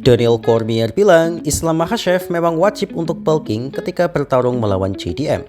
Daniel Cormier bilang Islam Makhachev memang wajib untuk bulking ketika bertarung melawan JDM.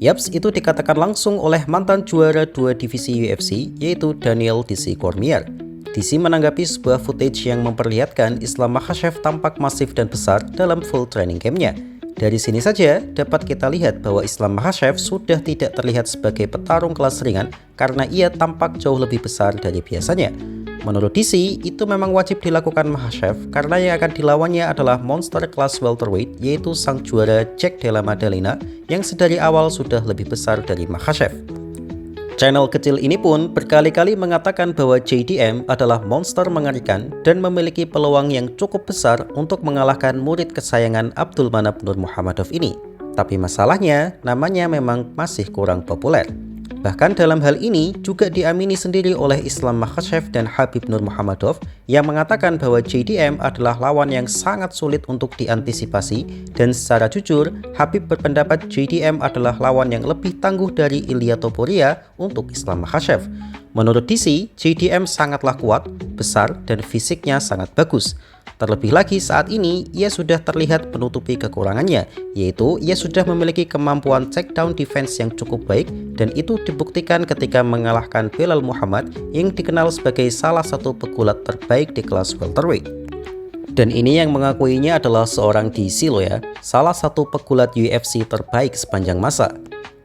Yaps, itu dikatakan langsung oleh mantan juara 2 divisi UFC yaitu Daniel DC Cormier. DC menanggapi sebuah footage yang memperlihatkan Islam Makhachev tampak masif dan besar dalam full training campnya. Dari sini saja dapat kita lihat bahwa Islam Makhachev sudah tidak terlihat sebagai petarung kelas ringan karena ia tampak jauh lebih besar dari biasanya. Menurut DC, itu memang wajib dilakukan Makhachev karena yang akan dilawannya adalah monster kelas welterweight yaitu sang juara Jack Della Maddalena yang sedari awal sudah lebih besar dari Makhachev. Channel kecil ini pun berkali-kali mengatakan bahwa JDM adalah monster mengerikan dan memiliki peluang yang cukup besar untuk mengalahkan murid kesayangan Abdulmanap Nurmuhammadov ini. Tapi masalahnya, namanya memang masih kurang populer. Bahkan dalam hal ini juga diamini sendiri oleh Islam Makhachev dan Khabib Nurmuhammadov yang mengatakan bahwa JDM adalah lawan yang sangat sulit untuk diantisipasi dan secara jujur, Khabib berpendapat JDM adalah lawan yang lebih tangguh dari Ilia Topuria untuk Islam Makhachev. Menurut DC, JDM sangatlah kuat, besar, dan fisiknya sangat bagus. Terlebih lagi saat ini, ia sudah terlihat menutupi kekurangannya, yaitu ia sudah memiliki kemampuan takedown defense yang cukup baik dan itu dibuktikan ketika mengalahkan Belal Muhammad yang dikenal sebagai salah satu pegulat terbaik di kelas welterweight. Dan ini yang mengakuinya adalah seorang DC loh ya, salah satu pegulat UFC terbaik sepanjang masa.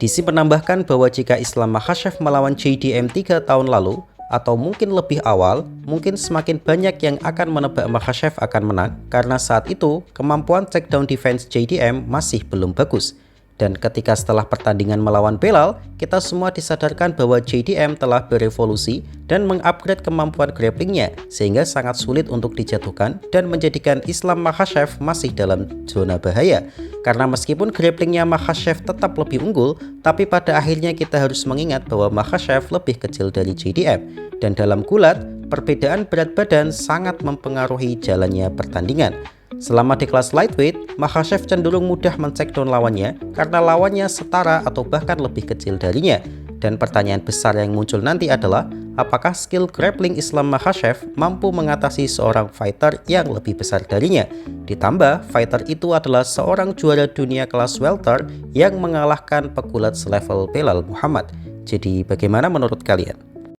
DC menambahkan bahwa jika Islam Makhachev melawan JDM 3 tahun lalu, atau mungkin lebih awal, mungkin semakin banyak yang akan menebak Makhachev akan menang karena saat itu kemampuan takedown defense JDM masih belum bagus. Dan ketika setelah pertandingan melawan Belal, kita semua disadarkan bahwa JDM telah berevolusi dan mengupgrade kemampuan grapplingnya sehingga sangat sulit untuk dijatuhkan dan menjadikan Islam Makhachev masih dalam zona bahaya. Karena meskipun grapplingnya Makhachev tetap lebih unggul, tapi pada akhirnya kita harus mengingat bahwa Makhachev lebih kecil dari JDM. Dan dalam gulat, perbedaan berat badan sangat mempengaruhi jalannya pertandingan. Selama di kelas lightweight, Makhachev cenderung mudah men-takedown lawannya karena lawannya setara atau bahkan lebih kecil darinya. Dan pertanyaan besar yang muncul nanti adalah, apakah skill grappling Islam Makhachev mampu mengatasi seorang fighter yang lebih besar darinya? Ditambah, fighter itu adalah seorang juara dunia kelas welter yang mengalahkan pegulat selevel Belal Muhammad. Jadi bagaimana menurut kalian?